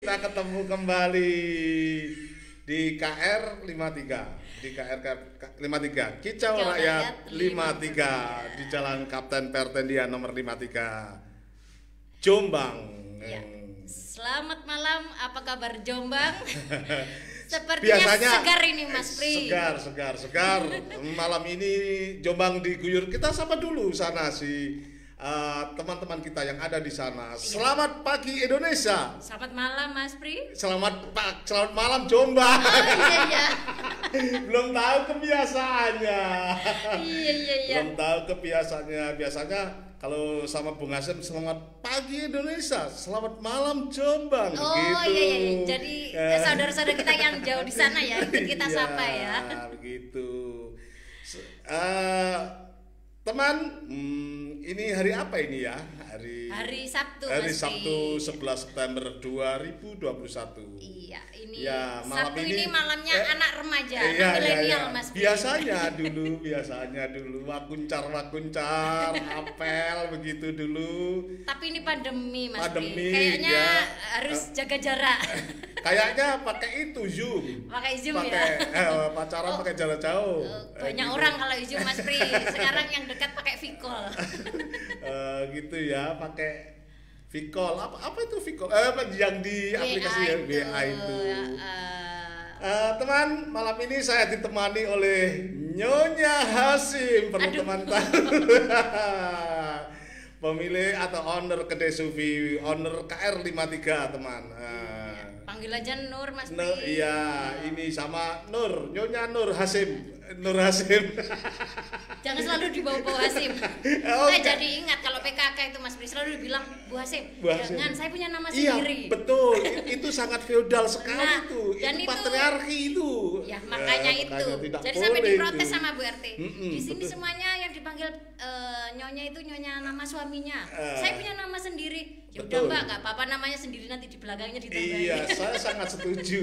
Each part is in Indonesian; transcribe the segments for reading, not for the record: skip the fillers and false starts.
Kita ketemu kembali di KR 53. Di KR 53. Kicau Kicau Rakyat Rakyat 53 di Jalan Kapten Pertendian nomor 53. Jombang. Ya. Selamat malam, apa kabar Jombang? Sepertinya Biasanya segar ini Mas Pri. Segar. Malam ini Jombang diguyur. Kita sapa dulu sana si teman-teman kita yang ada di sana. Selamat pagi Indonesia. Selamat malam Mas Pri. Selamat malam Jombang. Oh iya. Belum tahu kebiasaannya. Iya. Belum tahu kebiasaannya. Biasanya kalau sama Bung Hasim selamat pagi Indonesia, selamat malam Jombang. Oh gitu. iya. Jadi saudara-saudara kita yang jauh di sana ya, ikut kita sapa ya. Begitu. Teman, ini hari apa ini ya? Hari Sabtu. Hari Mas Sabtu Pri. 11 September 2021. Iya, ini Ya, Sabtu ini malamnya anak remaja, iya, anak milenial Mas Pri. Biasanya dulu wakuncar, apel begitu dulu. Tapi ini pandemi Mas Pri. Pandemi, Kayaknya ya. harus jaga jarak. Kayaknya pakai itu Zoom. Pakai Zoom pakai, ya. pacaran pakai jarak jauh. Banyak Gitu. orang kalau Zoom Mas Pri. Sekarang yang dekat pakai Vicol. Gitu ya, pakai Vicol. Apa itu Vicol? Yang di aplikasi ya, WA itu. Teman, malam ini saya ditemani oleh Nyonya Hasim, perlu teman tahu. Pemilik atau owner kedai sufi, owner KR 53 teman. Panggil aja Nur Mas Pri. Iya, ini sama Nur, Nyonya Nur Hasim. Jangan selalu dibawa-bawa Hasim. Saya jadi ingat kalau PKK itu Mas Pri selalu dibilang Bu Hasim. Jangan, saya punya nama sendiri. Iya, betul. Itu sangat feodal sekali Nah, itu. dan Itu itu- patriarki itu. Ya makanya itu. tidak Jadi sampai boleh diprotes itu. sama Bu RT. Di sini betul. semuanya yang dipanggil nyonya itu nyonya nama suaminya. Saya punya nama sendiri. Ya udah betul. Mbak, nggak apa-apa namanya sendiri, nanti di belakangnya ditambahin. Iya, saya sangat setuju.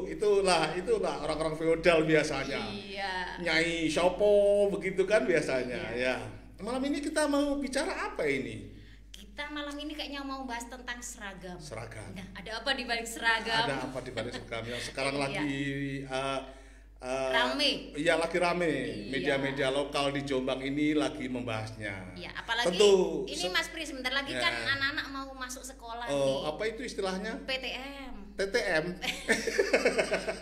Itulah orang-orang feodal biasanya. Iya. Nyai Shopo begitu kan biasanya. Ya. Malam ini kita mau bicara apa ini? Kita malam ini kayaknya mau bahas tentang seragam. Seragam. Nah, ada apa di balik seragam? Ada apa di balik seragam yang sekarang Iya. lagi Rame. Iya, lagi rame. Iya. Media-media lokal di Jombang ini lagi membahasnya. Ya, apalagi Tentu ini Mas Pri sebentar lagi kan anak-anak mau masuk sekolah nih. Oh, apa itu istilahnya? PTM. TTM.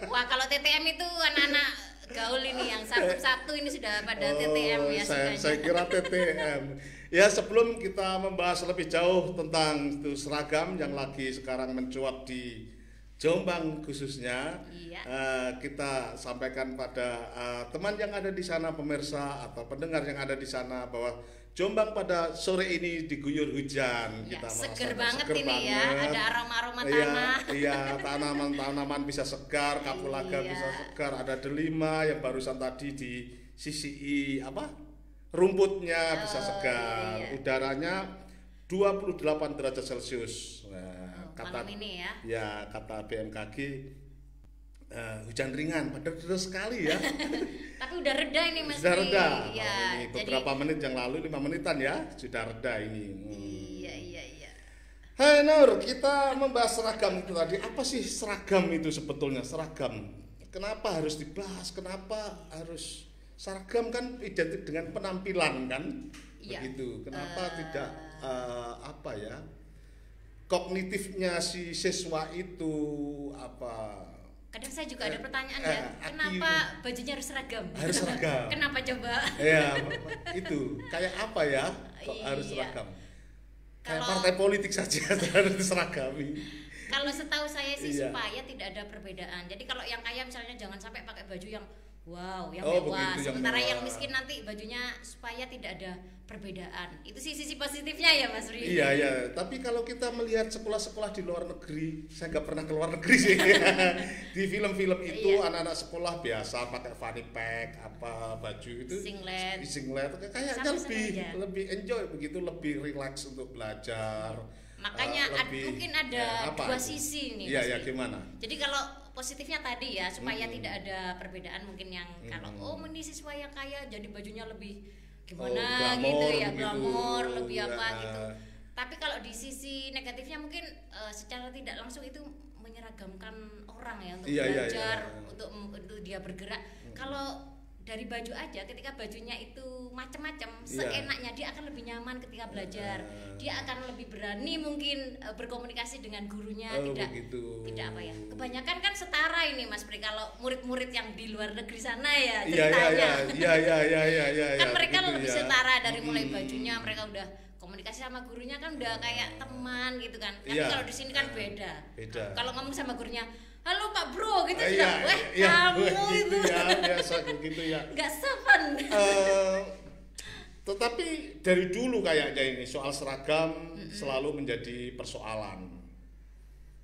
Wah, kalau TTM itu anak-anak gaul ini yang Sabtu ini sudah pada TTM ya saya sukanya. kira TTM. Ya, sebelum kita membahas lebih jauh tentang itu seragam yang lagi sekarang mencuat di Jombang khususnya, Iya. kita sampaikan pada teman yang ada di sana, pemirsa atau pendengar yang ada di sana bahwa Jombang pada sore ini diguyur hujan. Ya, Kita seger merasakan banget seger ini ya, banget. ada aroma-aroma Iya, tanah. iya, tanaman-tanaman bisa segar, kapulaga Iya. bisa segar, ada delima yang barusan tadi di sisi rumputnya bisa segar. iya. Udaranya 28 derajat Celcius. Nah, Malam ini ya. Ya, kata BMKG hujan ringan, padahal deras sekali ya. Tapi udah reda ini Mas Sudah Pri. reda. Ya, Ini beberapa menit yang lalu, 5 menitan ya, sudah reda ini. Iya. Hai Nur, kita membahas seragam itu tadi. Apa sih seragam itu sebetulnya? Seragam. Kenapa harus dibahas? Kenapa harus seragam kan identik dengan penampilan kan? Iya. Begitu. Kenapa tidak apa ya? Kognitifnya si siswa itu apa? Kadang saya juga ada pertanyaan ya, kenapa bajunya harus seragam? Harus seragam. Kenapa coba? Ya, itu kayak apa ya? Kok harus Iya. seragam? Kayak Kalau- partai politik saja harus diseragami. Kalau setahu saya sih Iya. supaya tidak ada perbedaan. Jadi kalau yang kaya misalnya jangan sampai pakai baju yang wow, yang Oh, mewah. begitu, yang Sementara mewah. yang miskin nanti bajunya supaya tidak ada perbedaan. Itu sih sisi positifnya ya Mas Ri. Iya ya, tapi kalau kita melihat sekolah-sekolah di luar negeri, saya nggak pernah ke luar negeri sih. Di film-film itu Iya. anak-anak sekolah biasa pakai fanny pack, apa baju itu Singlet. kayaknya Sama-sama lebih aja. lebih enjoy begitu, lebih relax untuk belajar. Makanya Lebih- mungkin ada apa dua itu? sisi nih Iya Mas ya, Ri. gimana? Jadi kalau positifnya tadi ya supaya tidak ada perbedaan mungkin yang kalau ini siswa yang kaya jadi bajunya lebih gimana glamor gitu ya, begitu. glamor lebih apa Ya. gitu. Tapi kalau di sisi negatifnya mungkin secara tidak langsung itu menyeragamkan orang ya untuk belajar, untuk dia bergerak. Kalau dari baju aja, ketika bajunya itu macam-macam, seenaknya dia akan lebih nyaman ketika belajar. Dia akan lebih berani mungkin berkomunikasi dengan gurunya, tidak apa ya. Kebanyakan kan setara ini Mas Pri, kalau murid-murid yang di luar negeri sana ya ceritanya. Kan mereka lebih setara dari mulai bajunya, mereka udah komunikasi sama gurunya kan udah kayak teman gitu kan. Tapi kalau di sini kan beda. Kalau ngomong sama gurunya, halo Pak Bro gitu sudah, kamu itu biasa begitu ya. Nggak sopan. Tetapi dari dulu kayaknya ini soal seragam selalu menjadi persoalan.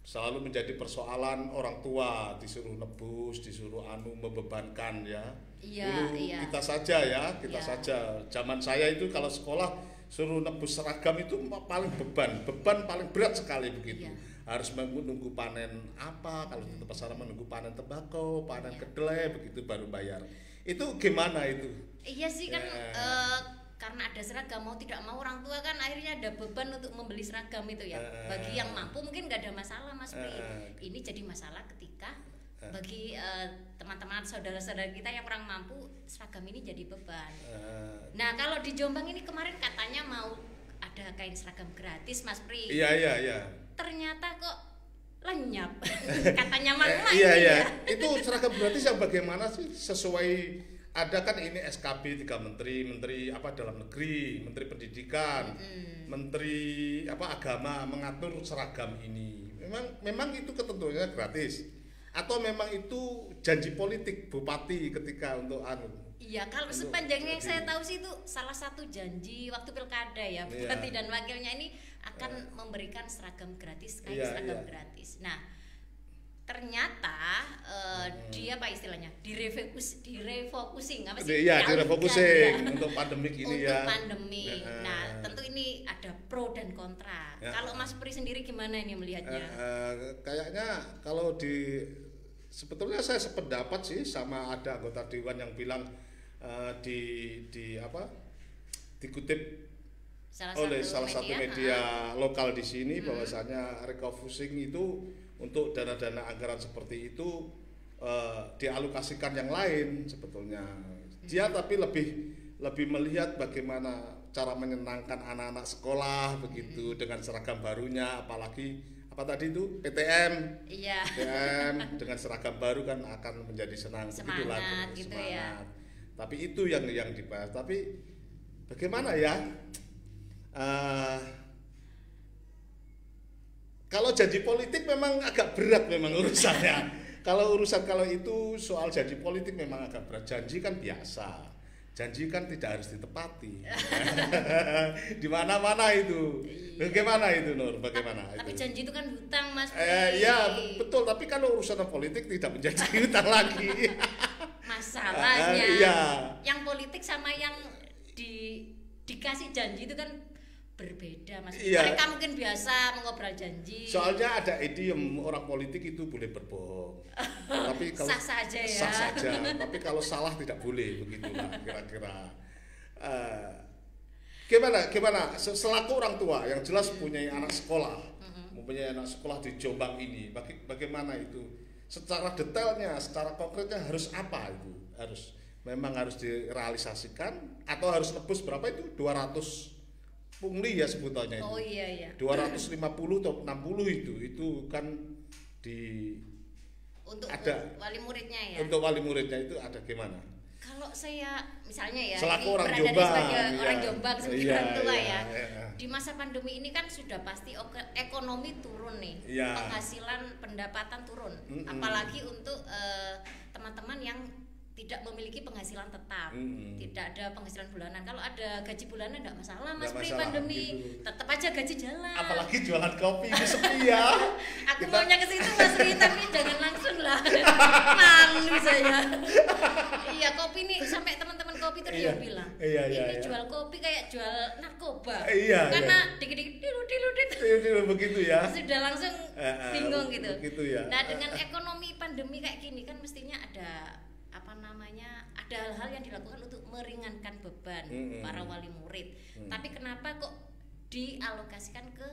Selalu menjadi persoalan orang tua, disuruh nebus, disuruh membebankan ya. Dulu kita saja ya, saja. Zaman saya itu kalau sekolah suruh nebus seragam itu paling beban paling berat sekali begitu. Harus menunggu panen apa, kalau di tempat sana menunggu panen tembakau, panen kedelai, begitu baru bayar. Itu gimana itu? Iya sih kan karena ada seragam, mau tidak mau orang tua kan akhirnya ada beban untuk membeli seragam itu ya. Bagi yang mampu mungkin nggak ada masalah Mas Pri. Ini jadi masalah ketika bagi teman-teman saudara-saudara kita yang kurang mampu, seragam ini jadi beban. Nah kalau di Jombang ini kemarin katanya mau ada kain seragam gratis Mas Pri. Iya. Ternyata kok lenyap. Katanya malah ya. Itu seragam gratis yang bagaimana sih? Sesuai ada kan ini SKB 3 menteri apa dalam negeri, menteri pendidikan, menteri apa agama mengatur seragam ini. Memang itu ketentuannya gratis. Atau memang itu janji politik bupati ketika untuk Iya, kalau sepanjang yang saya tahu sih itu salah satu janji waktu pilkada ya, bupati dan wakilnya ini akan memberikan seragam gratis, seragam gratis. Nah, ternyata dia apa istilahnya? Direfocusing apa sih? Iya, direfocusing untuk pandemik ini ya. Untuk pandemi. Nah, tentu ini ada pro dan kontra. Kalau Mas Pri sendiri gimana ini melihatnya? Kayaknya kalau sebetulnya saya sependapat sih sama ada anggota dewan yang bilang dikutip oleh salah satu media lokal di sini bahwasanya refocusing itu untuk dana-dana anggaran seperti itu dialokasikan yang lain sebetulnya. Dia tapi lebih melihat bagaimana cara menyenangkan anak-anak sekolah begitu dengan seragam barunya, apalagi apa tadi itu PTM. PTM dengan seragam baru kan akan menjadi semangat gitu ya. Tapi itu yang dibahas. Tapi bagaimana ya? Kalau janji politik memang agak berat memang urusannya. Kalau itu soal janji politik memang agak berat. Janji kan biasa. Janji kan tidak harus ditepati. Di mana-mana itu. Bagaimana itu Nur? Bagaimana tapi itu? Janji itu kan hutang Mas. Iya betul. Tapi kalau urusan politik tidak menjadi hutang lagi. Masalahnya yang politik sama yang dikasih janji itu kan berbeda Mas. Mereka mungkin biasa mengobrol janji. Soalnya ada idiom orang politik itu boleh berbohong. Tapi kalau sah saja ya. Sah saja. Tapi kalau salah tidak boleh begitulah kira-kira. Gimana selaku orang tua yang jelas mempunyai anak sekolah di Jombang ini, bagaimana itu secara detailnya, secara konkretnya harus apa itu? Memang harus direalisasikan atau harus nebus berapa itu? 200 pungli ya sebutannya itu. 250 atau 60 itu kan untuk ada wali muridnya ya. Untuk wali muridnya itu ada gimana? Kalau saya misalnya ya, selaku ini orang berada Jombang, sebagai orang Jombang sebagai orang tua ya. Di masa pandemi ini kan sudah pasti ekonomi turun nih. Penghasilan pendapatan turun. Apalagi untuk teman-teman yang tidak memiliki penghasilan tetap, tidak ada penghasilan bulanan. Kalau ada gaji bulanan tidak masalah Mas Pri, pandemi gitu. Tetap aja gaji jalan. Apalagi jualan kopi itu sepi ya. Aku maunya ke situ Mas Pri, tapi jangan langsung lah. Malu saya. Iya, kopi nih sampai teman-teman kopi itu dia bilang, ini jual kopi kayak jual narkoba. Karena dikit-dikit dilu begitu ya. Sudah langsung bingung gitu. Begitu ya. Nah, dengan ekonomi pandemi kayak gini kan mestinya ada ada hal-hal yang dilakukan untuk meringankan beban para wali murid. Tapi kenapa kok dialokasikan ke,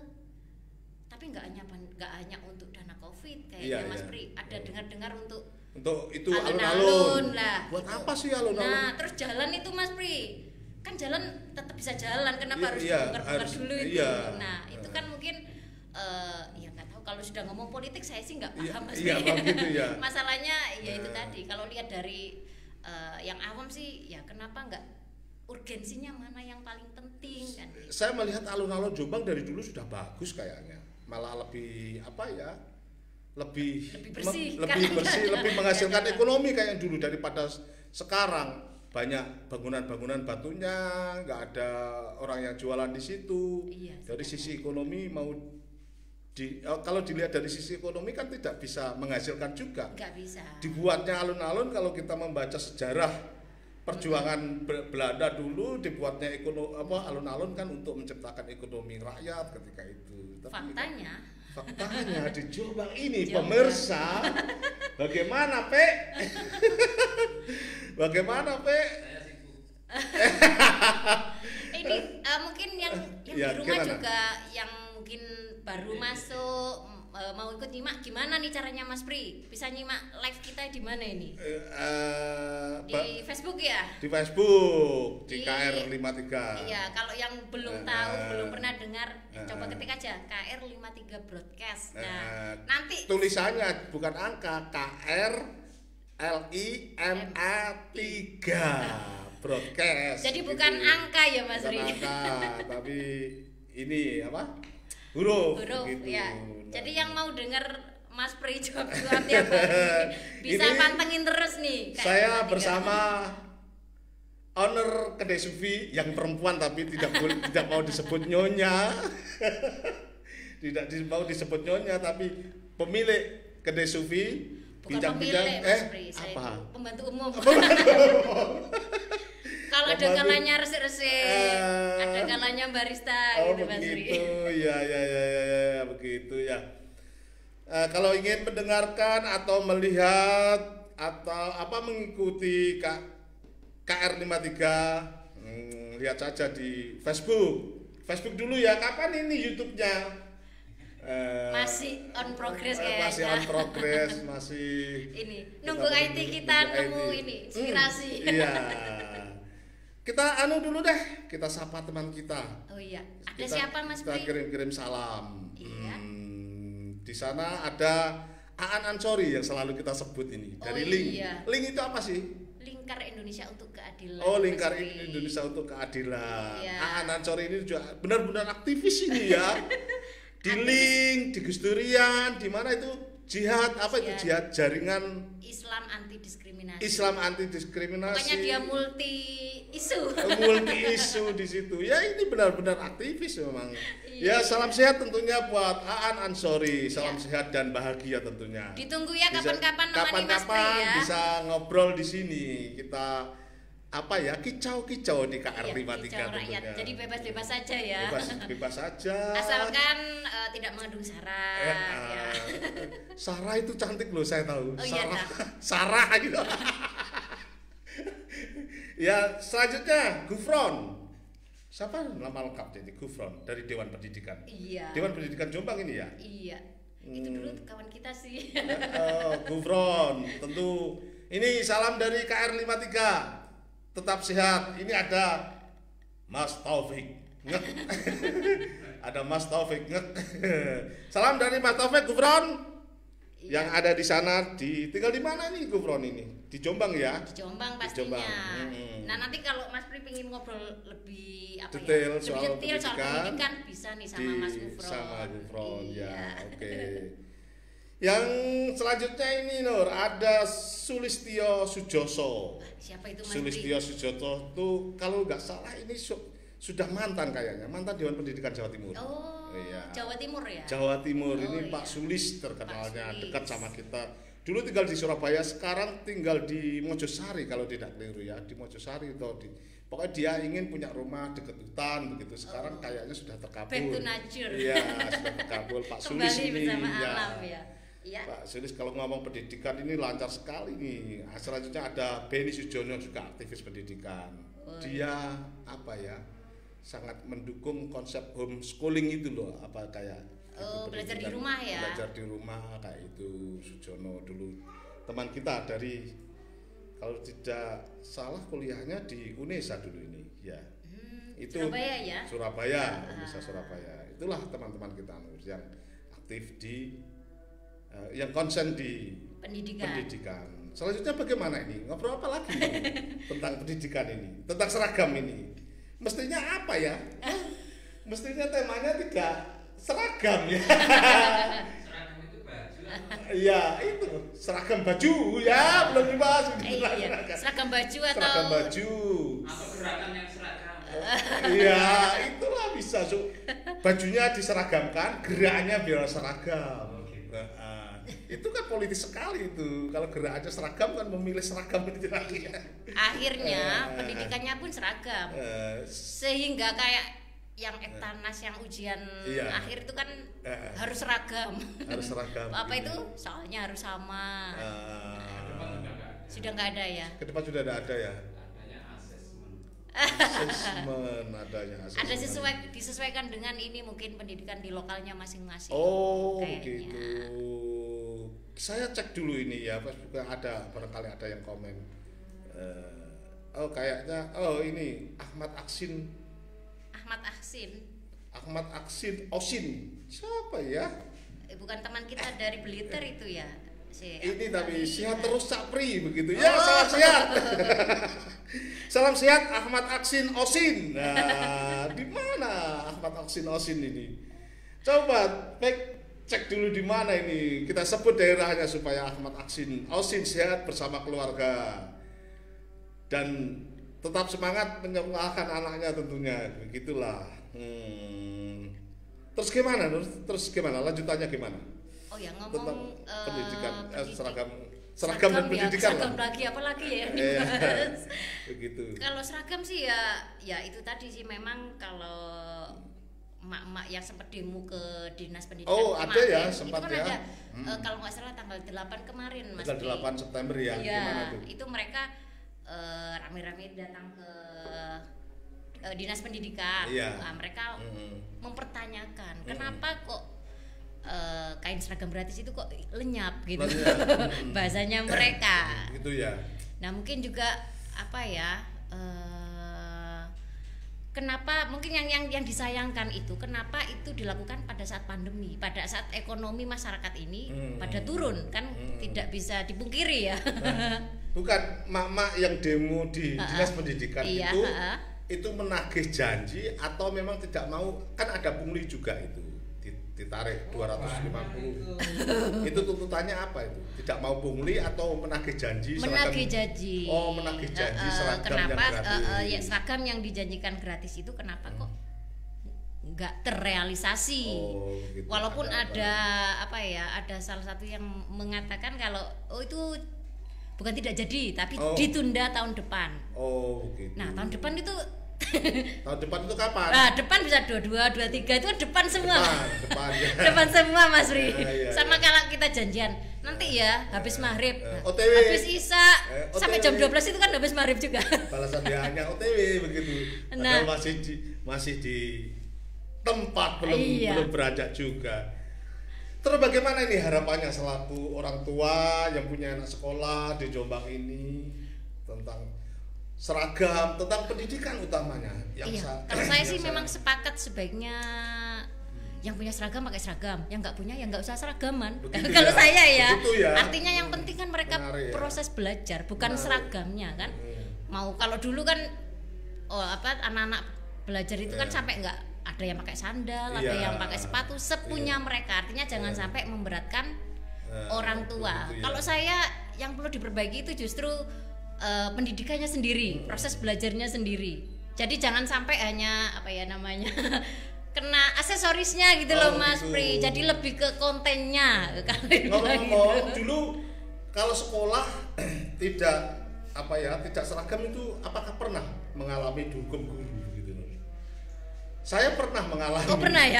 tapi nggak hanya untuk dana COVID kayaknya Mas Pri, ada dengar-dengar untuk itu alun-alun lah. Buat apa sih alun-alun? Nah, terus jalan itu Mas Pri, kan jalan tetap bisa jalan, kenapa harus dibongkar-bongkar dulu itu? Nah, itu kan mungkin ya nggak tahu, kalau sudah ngomong politik saya sih nggak paham Mas Pri. Gitu, ya. Masalahnya ya itu tadi, kalau lihat dari yang awam sih ya kenapa nggak urgensinya mana yang paling penting kan? Saya melihat alun-alun Jombang dari dulu sudah bagus kayaknya, malah lebih lebih bersih, lebih menghasilkan ekonomi kayak dulu daripada sekarang. Banyak bangunan-bangunan batunya, nggak ada orang yang jualan di situ. Dari sisi ekonomi kalau dilihat dari sisi ekonomi kan tidak bisa menghasilkan juga. Nggak bisa. Dibuatnya alun-alun, kalau kita membaca sejarah perjuangan Belanda dulu, dibuatnya alun-alun kan untuk menciptakan ekonomi rakyat ketika itu. Tapi faktanya di Jombang ini pemirsa, bagaimana Pe? Bagaimana Pe? Ini mungkin yang di rumah juga yang mungkin baru masuk mau ikut nyimak, gimana nih caranya Mas Pri? Bisa nyimak live kita di mana ini? Di Facebook ya? Di Facebook, di KR53. Iya, kalau yang belum tahu, belum pernah dengar, coba ketik aja KR53 Broadcast. Nah, nanti tulisannya bukan angka, KRLIMA 3 Broadcast. Jadi bukan angka ya Mas Ri? Bukan angka, tapi ini apa? Huruf gitu. Ya. Jadi yang mau dengar Mas Pri jawab tiap hari bisa pantengin terus nih. Saya bersama owner kedai sufi yang perempuan tapi tidak mau disebut nyonya. Tidak mau disebut nyonya, tapi pemilik kedai sufi. Bukan pemilik Mas Pri, saya apa? Pembantu umum. Kalau ada kalanya resik-resik, ada kalanya barista gitu Mas Ri. Ya, begitu ya. Kalau ingin mendengarkan atau melihat atau mengikuti KR53, lihat saja di Facebook dulu ya. Kapan ini YouTube-nya? Masih on progress kayaknya. Masih on progress, masih ini nunggu IT kita nemu ini inspirasi. Iya. Kita dulu deh, kita sapa teman kita. Oh iya, ada siapa Mas Pri? Kita kirim-kirim salam. Iya. Di sana ada Aan Ansori yang selalu kita sebut ini dari Link. Iya. Link itu apa sih? Lingkar Indonesia untuk Keadilan. Oh, Lingkar Indonesia untuk Keadilan. Iya. Aan Ansori ini juga benar-benar aktivis ini ya. Di Link, di Gus Durian, di mana itu? Jihad jihad jaringan Islam anti diskriminasi. Pokoknya dia multi isu di situ. Ya ini benar-benar aktivis memang. Iya. Ya salam sehat tentunya buat Aan Ansori. Salam sehat dan bahagia tentunya. Ditunggu ya kapan-kapan nemani Mas Pri ya. Bisa ngobrol di sini. Kita kicau-kicau di KR53 tentunya. Jadi bebas-bebas saja ya. Bebas saja. Asalkan tidak mengandung sara. Ya. Sarah itu cantik loh, saya tahu. Sarah gitu. Ya, selanjutnya Gufron. Siapa nama lengkap jadi Gufron dari Dewan Pendidikan? Iya. Dewan Pendidikan Jombang ini ya? Iya. Itu dulu kawan kita sih. Gufron, tentu. Ini salam dari KR53. Tetap sehat. Ini ada Mas Taufik. Ada Mas Taufik. Salam dari Mas Taufik Gufron. Iya. Yang ada di sana, tinggal di mana nih Gufron ini? Di Jombang ya? Di Jombang pastinya. Di Jombang. Nah nanti kalau Mas Pri pengen ngobrol lebih detail soal pendidikan bisa nih sama Mas Gufron. Sama Gufron ya, oke. Yang selanjutnya ini Nur, ada Sulistyo Sujoso. Siapa itu Mas Sulistyo Sujoso tuh kalau nggak salah ini sudah mantan kayaknya, mantan Dewan Pendidikan Jawa Timur. Oh, iya. Jawa Timur ya? Jawa Timur ini Pak Sulis terkenalnya, dekat sama kita. Dulu tinggal di Surabaya, sekarang tinggal di Mojosari kalau tidak keliru ya, di Mojosari atau pokoknya dia ingin punya rumah dekat hutan begitu. Sekarang kayaknya sudah terkabul. Back to nature. Iya, sudah terkabul Pak Sulis ini. Bersama alam ya. Ya. Pak Sulis kalau ngomong pendidikan ini lancar sekali nih. Selanjutnya ada Beni Sujono juga aktivis pendidikan. Dia sangat mendukung konsep homeschooling itu loh, apa kayak belajar di rumah ya. Belajar di rumah kayak itu. Sujono dulu teman kita dari, kalau tidak salah kuliahnya di UNESA dulu ini ya. Itu Surabaya ya. Surabaya, UNESA Surabaya. Itulah teman-teman kita yang aktif di yang konsen di pendidikan. Selanjutnya bagaimana ini? Ngobrol apa lagi tentang pendidikan ini, tentang seragam ini? Mestinya apa ya? Mestinya temanya tidak seragam ya. Seragam itu baju. Iya, itu seragam baju ya, belum dibahas. Iya. Seragam baju atau seragam baju. Atau gerakan yang seragam. Iya, itulah bisa. Bajunya diseragamkan, geraknya biar seragam. Itu kan politis sekali itu. Kalau gerakannya seragam kan memilih seragam itu lagi. Akhirnya pendidikannya pun seragam. Sehingga kayak yang ektanas, yang ujian akhir itu kan harus seragam. Harus seragam. Apa itu? Soalnya harus sama. Sudah nggak ada ya? Ke depan sudah ada ya. Adanya asesmen. Ada disesuaikan dengan ini mungkin pendidikan di lokalnya masing-masing. Oh, kayaknya. gitu. Saya cek dulu ini ya, ada barangkali ada yang komen. Kayaknya ini Ahmad Aksin Osin. Siapa ya? Bukan teman kita dari Blitar itu ya. Ini tapi sehat terus Capri begitu ya. Salam sehat. Salam sehat Ahmad Aksin Osin. Nah, di mana Ahmad Aksin Osin ini? Coba cek dulu di mana ini. Kita sebut daerahnya supaya Ahmad Aksin Osin sehat bersama keluarga. Dan tetap semangat menyekolahkan anaknya tentunya. Begitulah. Terus gimana? Lanjutannya gimana? Oh ya, ngomong tentang pendidikan, seragam dan ya, pendidikan seragam lah. lagi apalagi ya yang dibahas. Begitu. Kalau seragam sih ya itu tadi sih, memang kalau emak-emak yang sempat demo ke dinas pendidikan ada ya, sempat itu kan ya. ada kalau nggak salah tanggal 8 kemarin Mas. Tanggal 8 September ya. Iya, itu mereka rame-rame datang ke dinas pendidikan. Iya. Nah, mereka mempertanyakan kenapa kok kain seragam gratis itu kok lenyap gitu. Bahasanya mereka gitu ya. Nah mungkin juga apa ya, kenapa mungkin yang disayangkan itu kenapa itu dilakukan pada saat pandemi, pada saat ekonomi masyarakat ini pada turun kan, tidak bisa dipungkiri ya. Bukan mak-mak yang demo di dinas pendidikan itu menagih janji atau memang tidak mau, kan ada pungli juga itu ditarik 250. Itu tuntutannya apa itu? Tidak mau pungli atau menagih janji? Menagih janji. Oh, menagih janji seragam kenapa, yang gratis. Ya, seragam yang dijanjikan gratis itu kenapa kok nggak terrealisasi? Gitu. Walaupun ada apa ya? Ada salah satu yang mengatakan kalau itu bukan tidak jadi, tapi ditunda tahun depan. Gitu. Nah, tahun depan itu tahun depan itu kapan? Nah, depan bisa 22, 23 itu kan depan semua. Depan ya. Depan semua Mas Ri. Ya. Sama kalau kita janjian nanti ya habis maghrib, OTW. habis isya sampai jam 12 itu kan habis maghrib juga. Balasan dia hanya OTW begitu. Nah, masih di tempat belum beranjak juga. Terus bagaimana ini harapannya selaku orang tua yang punya anak sekolah di Jombang ini tentang seragam, tentang pendidikan utamanya yang kalau saya sih memang sepakat sebaiknya yang punya seragam pakai seragam, yang nggak punya ya nggak usah seragaman. Kalau saya ya, artinya yang penting kan mereka proses belajar, bukan seragamnya kan. Mau kalau dulu kan anak-anak belajar itu kan sampai nggak ada yang pakai sandal, ada yang pakai sepatu, sepunya mereka. Artinya jangan sampai memberatkan orang tua. Kalau saya yang perlu diperbaiki itu justru pendidikannya sendiri, proses belajarnya sendiri. Jadi jangan sampai hanya kena aksesorisnya gitu loh Mas Pri. Jadi lebih ke kontennya. Ngomong-ngomong dulu kalau sekolah tidak seragam itu apakah pernah mengalami dihukum guru gitu loh? Saya pernah mengalami. Oh pernah ya?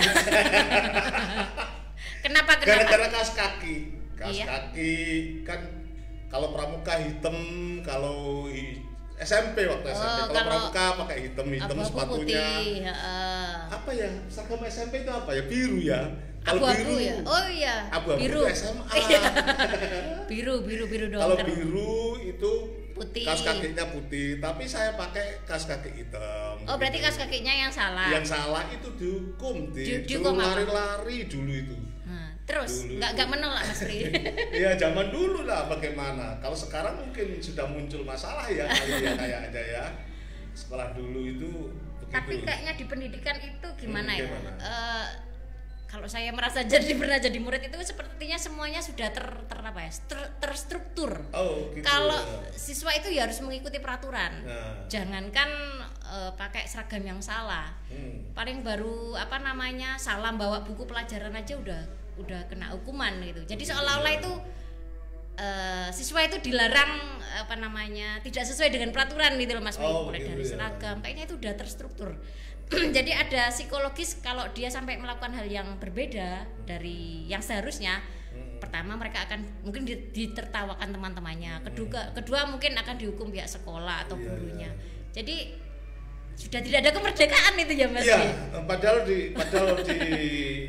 Kenapa? Gara-gara kaos kaki kan kalau pramuka hitam, kalau SMP waktu SMP. Kalau pramuka pakai hitam sepatunya. Putih, apa ya? Seragam SMP itu apa ya? Biru ya. Abu-abu ya. Oh iya. Abu-abu biru. Itu SMA. biru doang. Kalau biru itu putih. Kaos kakinya putih, tapi saya pakai kaos kaki hitam. Oh, berarti kaos kakinya yang salah. Yang salah itu dihukum, dihukum lari-lari dulu itu. Terus nggak menolak Mas Pri. Iya, zaman dulu lah bagaimana. Kalau sekarang mungkin sudah muncul masalah ya kayak aja ya. Sekolah dulu itu begitu. Tapi kayaknya di pendidikan itu gimana ya? Kalau saya merasa pernah jadi murid itu sepertinya semuanya sudah terstruktur. Oh, gitu. Kalau siswa itu ya harus mengikuti peraturan. Jangankan pakai seragam yang salah. Paling baru salah bawa buku pelajaran aja udah kena hukuman gitu. Jadi seolah-olah itu siswa itu dilarang tidak sesuai dengan peraturan gitu loh Mas. Mulai dari seragam, kayaknya itu udah terstruktur. Jadi ada psikologis kalau dia sampai melakukan hal yang berbeda dari yang seharusnya. Pertama mereka akan mungkin ditertawakan teman-temannya. Kedua mungkin akan dihukum pihak sekolah atau gurunya. Jadi sudah tidak ada kemerdekaan itu ya Mas. Iya, padahal di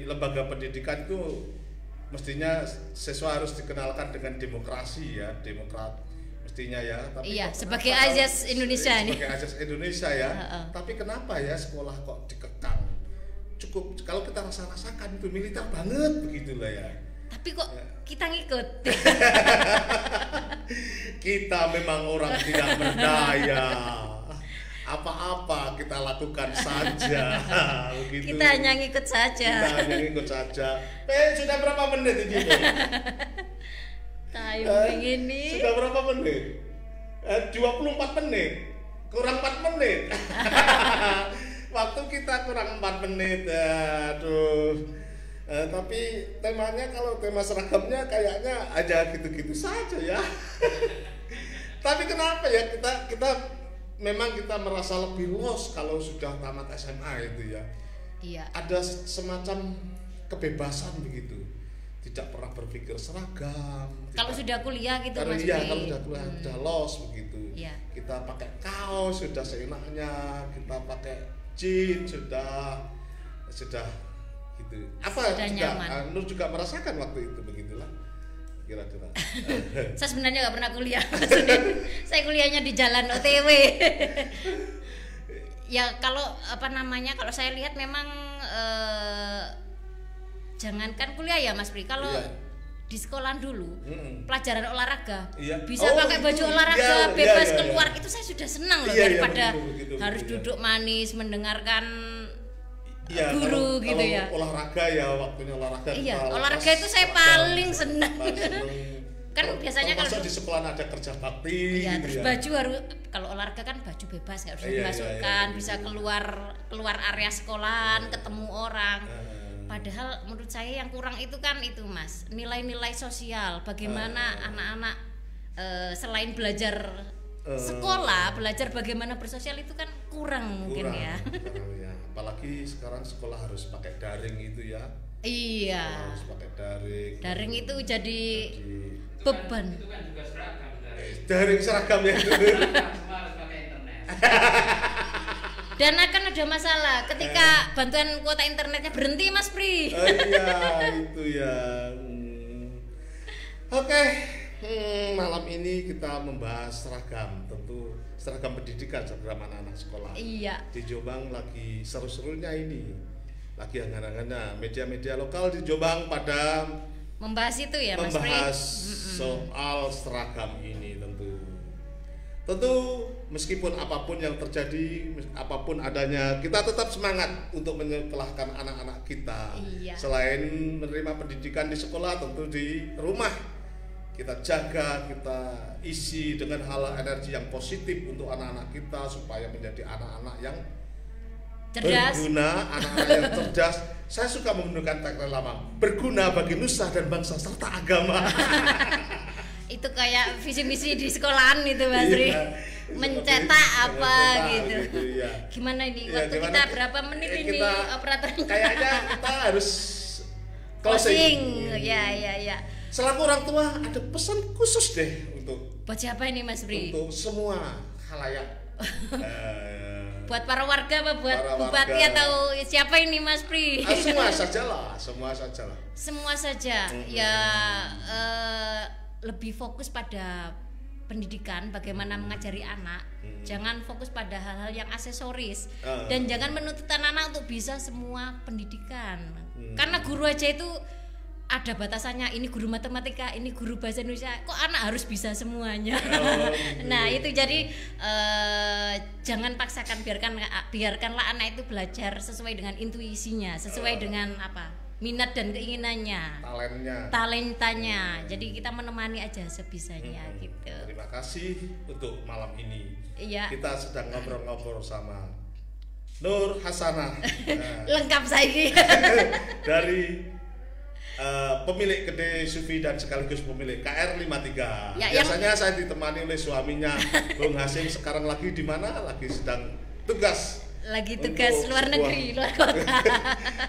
lembaga pendidikan itu mestinya siswa harus dikenalkan dengan demokrasi ya, demokrat mestinya ya. Tapi iya, sebagai azas Indonesia nih. Sebagai azas Indonesia ya. Tapi kenapa ya sekolah kok dikekang? Cukup kalau kita rasakan itu militer banget begitulah ya. Tapi kok kita ngikut. Kita memang orang tidak berdaya. Apa-apa kita lakukan saja. Begitu. Kita hanya ngikut saja. Sudah berapa menit ini? Timing ini. Sudah berapa menit? 24 menit. Kurang 4 menit. Waktu kita kurang 4 menit. Aduh. Tapi temanya kalau tema seragamnya kayaknya aja gitu-gitu saja ya. Tapi kenapa ya kita memang kita merasa lebih lost kalau sudah tamat SMA itu ya. Iya. Ada semacam kebebasan begitu. Tidak pernah berpikir seragam. Kalau sudah kuliah gitu Mas. Iya, kalau sudah kuliah sudah lost begitu. Iya. Kita pakai kaos sudah seenaknya, kita pakai jeans sudah gitu. Apa sudah nyaman. Nur juga merasakan waktu itu begitulah. Kira-kira. Saya sebenarnya nggak pernah kuliah. Saya kuliahnya di jalan OTW. Ya kalau kalau saya lihat memang jangankan kuliah ya Mas Pri, kalau di sekolah dulu pelajaran olahraga bisa pakai baju olahraga bebas keluar itu saya sudah senang loh daripada harus duduk manis mendengarkan guru kalau, gitu kalau ya. Olahraga ya waktunya olahraga. Iya, olahraga itu saya paling senang. Kan biasanya kalau di sekolah ada kerja bakti iya, gitu terus ya. Baju harus kalau olahraga kan baju bebas nggak usah dimasukkan, bisa keluar area sekolahan, ketemu orang. Padahal menurut saya yang kurang itu kan itu Mas, nilai-nilai sosial. Bagaimana anak-anak selain belajar sekolah, belajar bagaimana bersosial itu kan kurang mungkin ya. Apalagi sekarang sekolah harus pakai daring itu ya. Iya. Harus pakai daring. Daring itu jadi beban. Itu kan juga seragam. Daring seragam ya. Semua harus pakai internet. Dan akan ada masalah ketika bantuan kuota internetnya berhenti Mas Pri. Iya itu ya. Oke. Malam ini kita membahas seragam, tentu seragam pendidikan, seragam anak-anak sekolah. Iya. Di Jombang lagi seru-serunya ini, lagi hangat-hangatnya. Media-media lokal di Jombang pada membahas itu ya Mas Pri. Membahas soal seragam ini tentu meskipun apapun yang terjadi, apapun adanya, kita tetap semangat untuk menyekolahkan anak-anak kita. Iya. Selain menerima pendidikan di sekolah, tentu di rumah kita jaga, kita isi dengan hal energi yang positif untuk anak-anak kita supaya menjadi anak-anak yang cerdas, berguna, anak-anak yang cerdas. Saya suka menggunakan tagline lama, berguna bagi nusa dan bangsa serta agama. Itu kayak visi misi di sekolahan itu Mas Ri. Mencetak apa gitu. Ya. Gimana ini waktu kita berapa menit ini operatornya? Kayaknya kita harus closing. Ya. Selaku orang tua ada pesan khusus deh untuk buat siapa ini Mas Bri? Untuk semua khalayak. Buat para warga apa buat Para bupati warga. atau siapa ini Mas Pri? Semua sajalah, semua sajalah. Semua saja ya lebih fokus pada pendidikan, bagaimana mengajari anak. Jangan fokus pada hal-hal yang aksesoris dan jangan menuntut anak-anak untuk bisa semua pendidikan. Karena guru aja itu ada batasannya, ini guru matematika, ini guru bahasa Indonesia, kok anak harus bisa semuanya. Nah itu jadi jangan paksakan, biarkanlah anak itu belajar sesuai dengan intuisinya, sesuai dengan apa minat dan keinginannya, talentanya. Jadi kita menemani aja sebisanya gitu. Terima kasih untuk malam ini. Iya. Kita sedang ngobrol-ngobrol sama Nur Hasanah Lengkap saya dari pemilik kedai Sufi dan sekaligus pemilik KR53. Ya, Biasanya saya ditemani oleh suaminya Bung Hasim, sekarang lagi di mana? Lagi sedang tugas. Lagi tugas luar negeri, luar kota.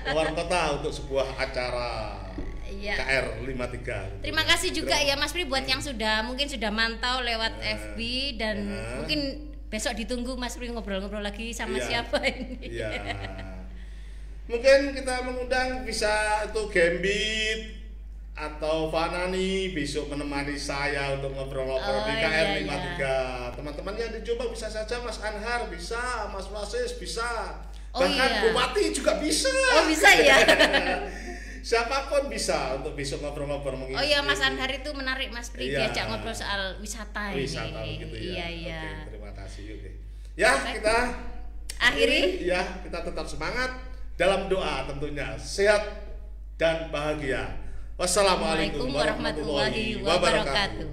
Luar kota untuk sebuah acara Iya. KR53. Terima kasih juga ya Mas Pri buat yang mungkin sudah mantau lewat FB dan mungkin besok ditunggu Mas Pri ngobrol-ngobrol lagi sama siapa ini. Iya. Mungkin kita mengundang bisa itu Gambit atau Fanani besok menemani saya untuk ngobrol-ngobrol di KR53. Teman-teman yang di Jombang bisa saja, Mas Anhar bisa, Mas Wasis bisa, bahkan Bupati juga bisa. Oh bisa ya. Siapapun bisa untuk besok ngobrol-ngobrol mengisi. Oh iya Mas Anhar itu menarik Mas Pri, diajak ngobrol soal wisata ini. Wisata begitu ya. Iya. Oke, terima kasih. Oke. Ya, kita akhiri. Ya, kita tetap semangat dalam doa tentunya, sehat dan bahagia. Wassalamualaikum warahmatullahi wabarakatuh.